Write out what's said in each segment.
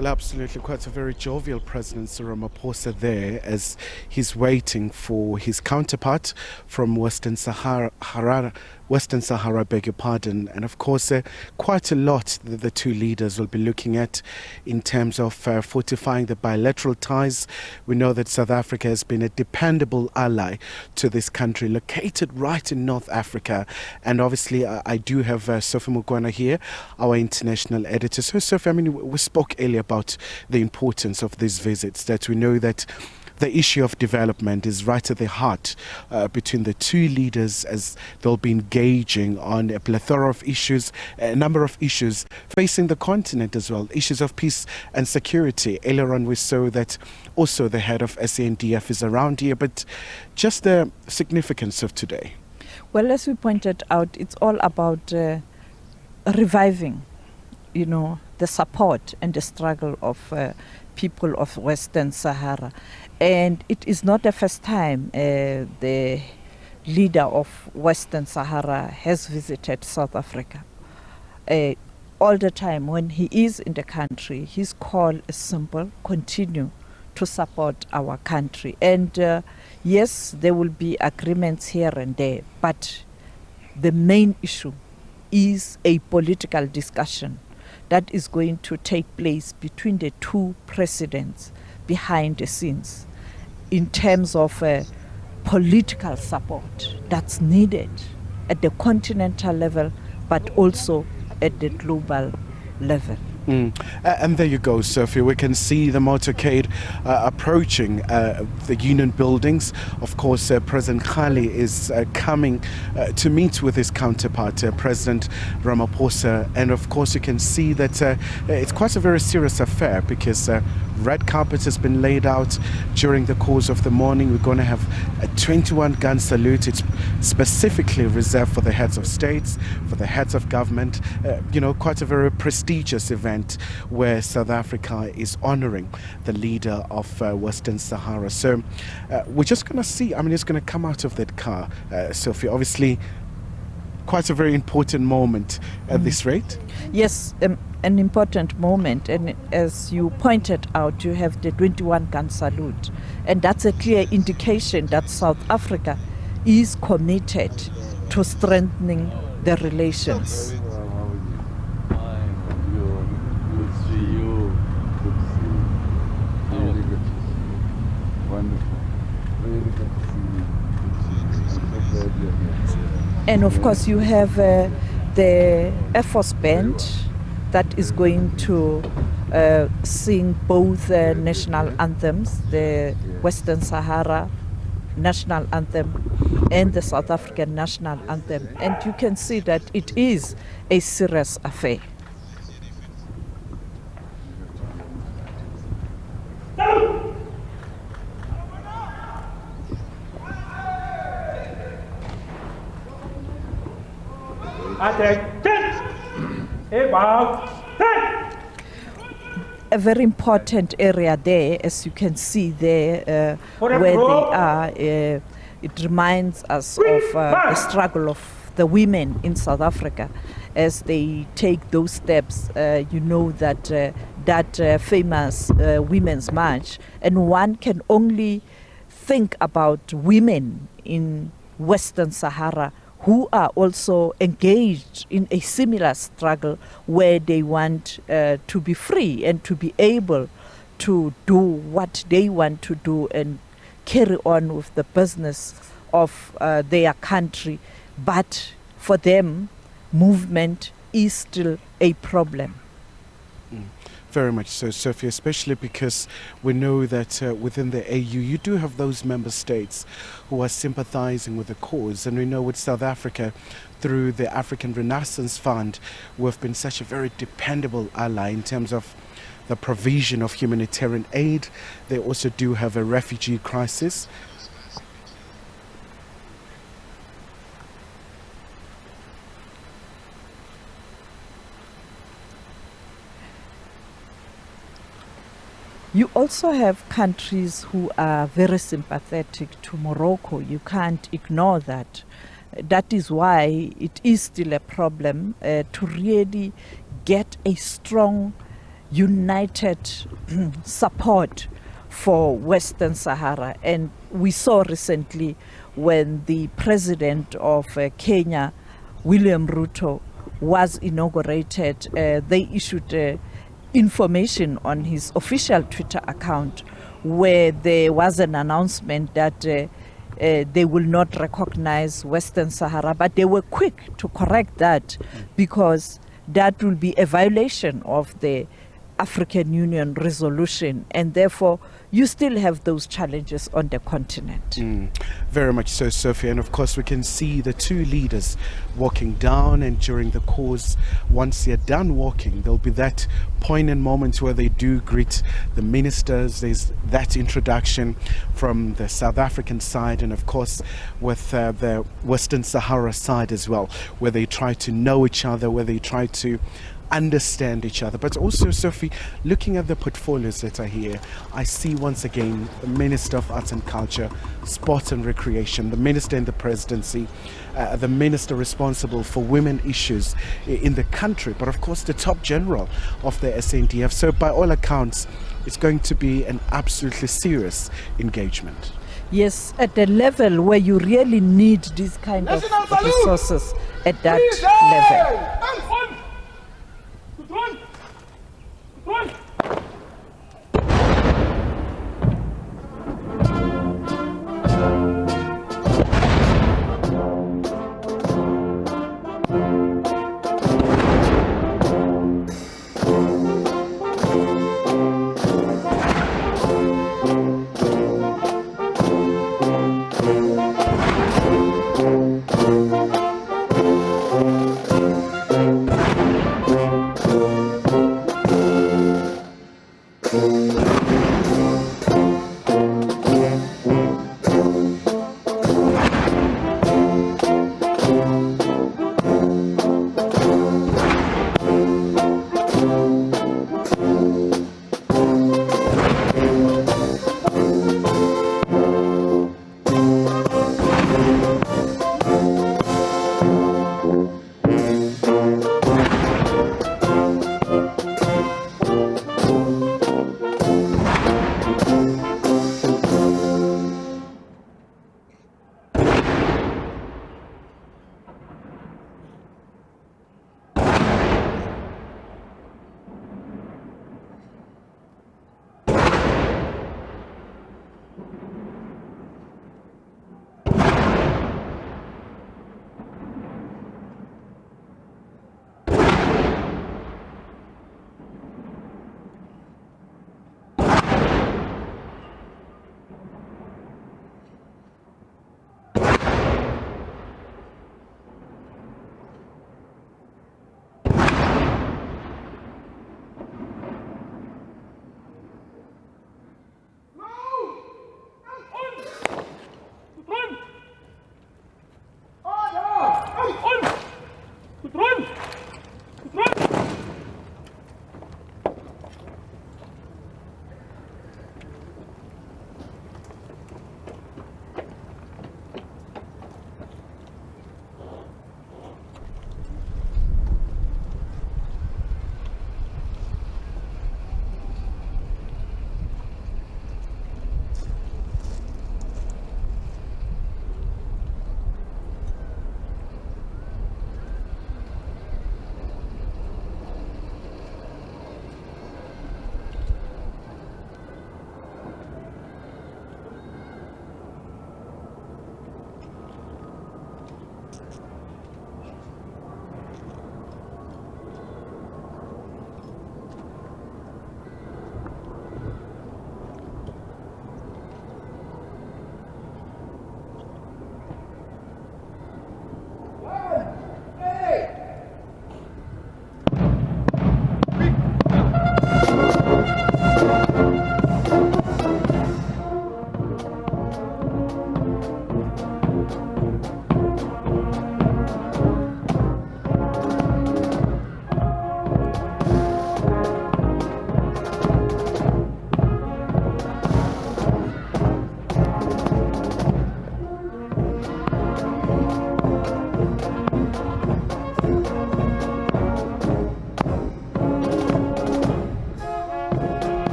Well, absolutely. Quite a very jovial President Cyril Ramaphosa there as he's waiting for his counterpart from Western Sahara, beg your pardon. And of course, quite a lot that the two leaders will be looking at in terms of fortifying the bilateral ties. We know that South Africa has been a dependable ally to this country, located right in North Africa. And obviously, I do have Sophie Mugwana here, our international editor. So, Sophie, I mean, we spoke earlier about the importance of these visits, that we know that the issue of development is right at the heart between the two leaders as they'll be engaging on a plethora of issues, a number of issues facing the continent as well, issues of peace and security. Earlier on we saw that also the head of SANDF is around here, but just the significance of today. Well, as we pointed out, it's all about reviving, the support and the struggle of people of Western Sahara. And it is not the first time the leader of Western Sahara has visited South Africa. All the time when he is in the country, his call is simple: continue to support our country. And yes, there will be agreements here and there, but the main issue is a political discussion that is going to take place between the two presidents behind the scenes in terms of political support that's needed at the continental level, but also at the global level. And there you go, Sophie. We can see the motorcade approaching the union buildings. Of course, President Ghali is coming to meet with his counterpart, President Ramaphosa. And of course, you can see that it's quite a very serious affair because red carpet has been laid out during the course of the morning. We're going to have a 21-gun salute. It's specifically reserved for the heads of states, for the heads of government. Quite a very prestigious event where South Africa is honoring the leader of Western Sahara. So we're just going to see, it's going to come out of that car, Sophie. Obviously, quite a very important moment at this rate. Yes, an important moment. And as you pointed out, you have the 21-gun salute. And that's a clear indication that South Africa is committed to strengthening the relations. And of course, you have the Air Force Band that is going to sing both national anthems, the Western Sahara national anthem and the South African national anthem. And you can see that it is a serious affair. A very important area there, as you can see there, where they are. It reminds us of the struggle of the women in South Africa as they take those steps. That famous Women's March, and one can only think about women in Western Sahara who are also engaged in a similar struggle where they want to be free and to be able to do what they want to do and carry on with the business of their country. But for them, movement is still a problem. Very much so, Sophie, especially because we know that within the AU you do have those member states who are sympathizing with the cause. And we know with South Africa, through the African Renaissance Fund, we've been such a very dependable ally in terms of the provision of humanitarian aid. They also do have a refugee crisis. You also have countries who are very sympathetic to Morocco. You can't ignore that. That is why it is still a problem to really get a strong united support for Western Sahara. And we saw recently when the president of Kenya, William Ruto, was inaugurated, they issued information on his official Twitter account where there was an announcement that they will not recognize Western Sahara, but they were quick to correct that because that will be a violation of the African Union resolution, and therefore you still have those challenges on the continent. Very much so, Sophie. And of course we can see the two leaders walking down, and during the course, once they're done walking, there'll be that poignant moment where they do greet the ministers. There's that introduction from the South African side, and of course with the Western Sahara side as well, where they try to know each other, where they try to understand each other. But also, Sophie, looking at the portfolios that are here, I see once again the Minister of Arts and Culture, Sport and Recreation, the Minister in the Presidency, the Minister responsible for women issues in the country, but of course the top general of the SANDF. So by all accounts, it's going to be an absolutely serious engagement. Yes, at the level where you really need these kind of resources at that level.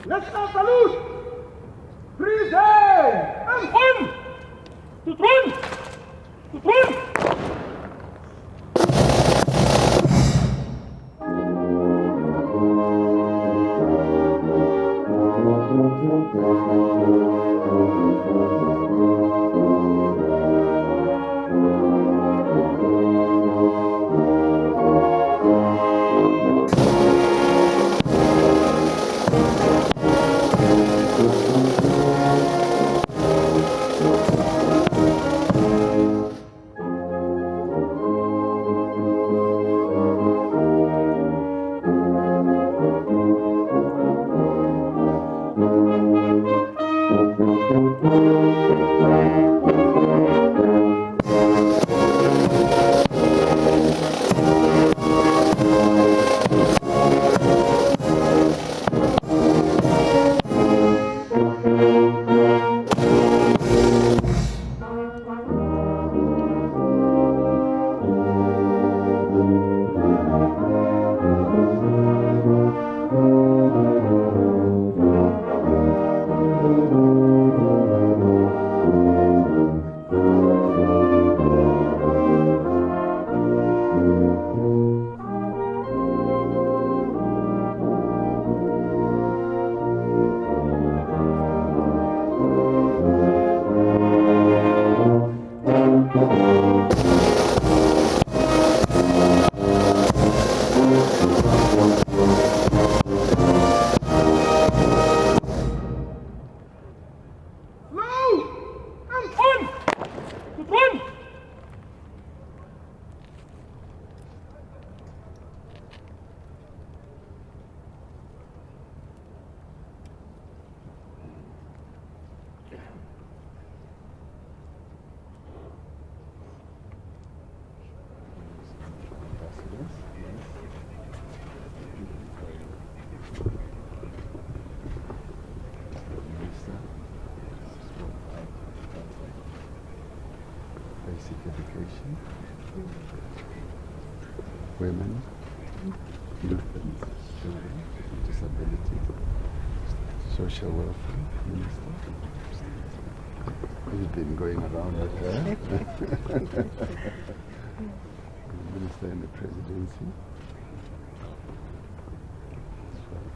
National salute! Present! And one! To run! To run! Basic education, women, youth and children, disability, social welfare minister. He's been going around with her. Minister in the presidency.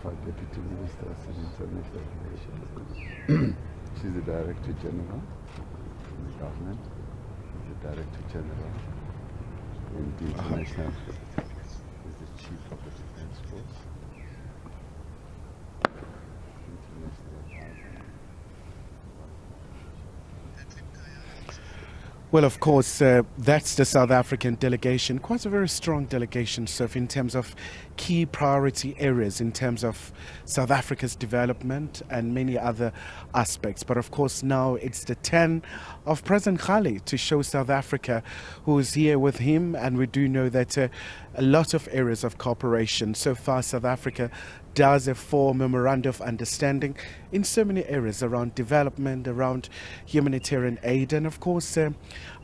For Deputy Minister of International Relations. She's the Director General in the government. The Director General in the International is the Chief of the Defense Force. Well, of course, that's the South African delegation. Quite a very strong delegation, Sophie, in terms of key priority areas, in terms of South Africa's development and many other aspects. But of course, now it's the turn of President Ghali to show South Africa who is here with him. And we do know that a lot of areas of cooperation. So far, South Africa does a full memorandum of understanding in so many areas around development, around humanitarian aid, and of course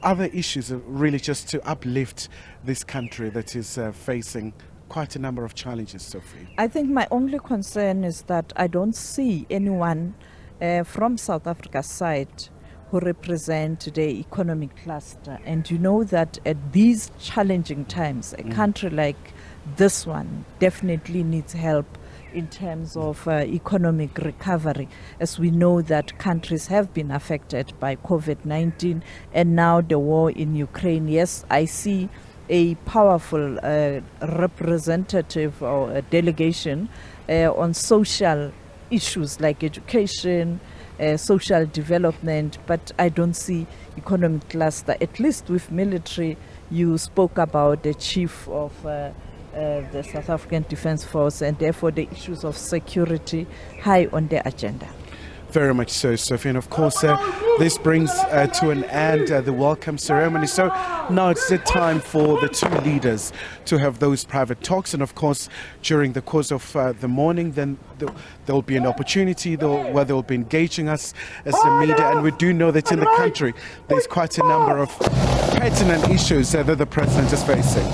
other issues, really just to uplift this country that is facing quite a number of challenges, Sophie. I think my only concern is that I don't see anyone from South Africa's side who represent the economic cluster. And you know that at these challenging times, a country like this one definitely needs help in terms of economic recovery, as we know that countries have been affected by COVID-19 and now the war in Ukraine. Yes, I see a powerful representative or a delegation on social issues like education, social development, but I don't see economic cluster, at least with military. You spoke about the chief of the South African Defence Force, and therefore the issues of security high on the agenda. Very much so, Sophie. And of course, this brings to an end the welcome ceremony. So now it's the time for the two leaders to have those private talks. And of course, during the course of the morning, then there'll be an opportunity where they'll be engaging us as the media. And we do know that in the country, there's quite a number of pertinent issues that the president is facing.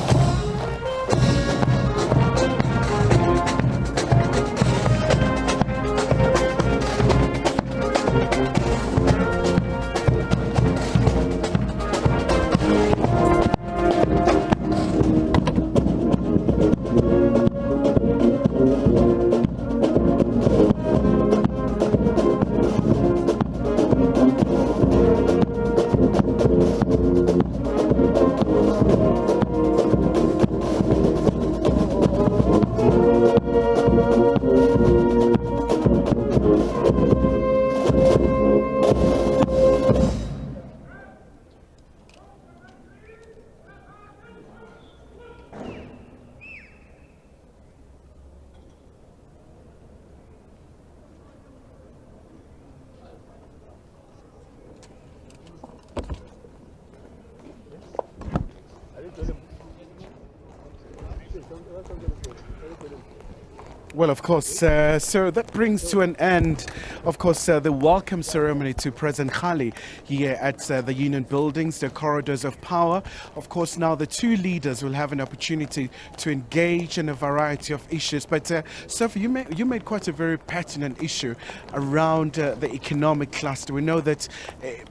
Well, of course, so that brings to an end, of course, the welcome ceremony to President Ghali here at the Union Buildings, the corridors of power. Of course, now the two leaders will have an opportunity to engage in a variety of issues. But Sophie, you made quite a very pertinent issue around the economic cluster. We know that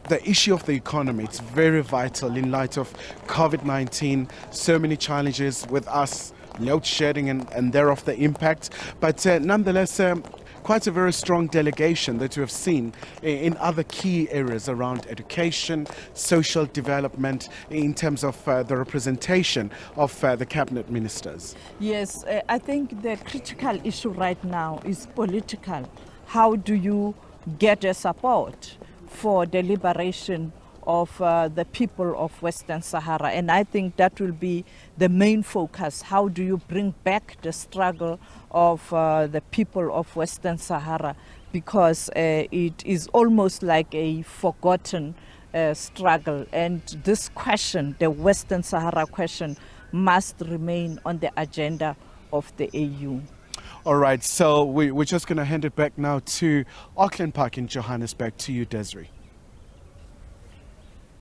the issue of the economy, it's very vital in light of COVID-19, so many challenges with us, load shedding and thereof the impact, but nonetheless quite a very strong delegation that we have seen in other key areas around education, social development, in terms of the representation of the cabinet ministers. Yes, I think the critical issue right now is political. How do you get a support for the liberation of the people of Western Sahara? And I think that will be the main focus. How do you bring back the struggle of the people of Western Sahara? Because it is almost like a forgotten struggle. And this question, the Western Sahara question, must remain on the agenda of the AU. All right, so we're just going to hand it back now to Auckland Park in Johannesburg, to you, Desiree.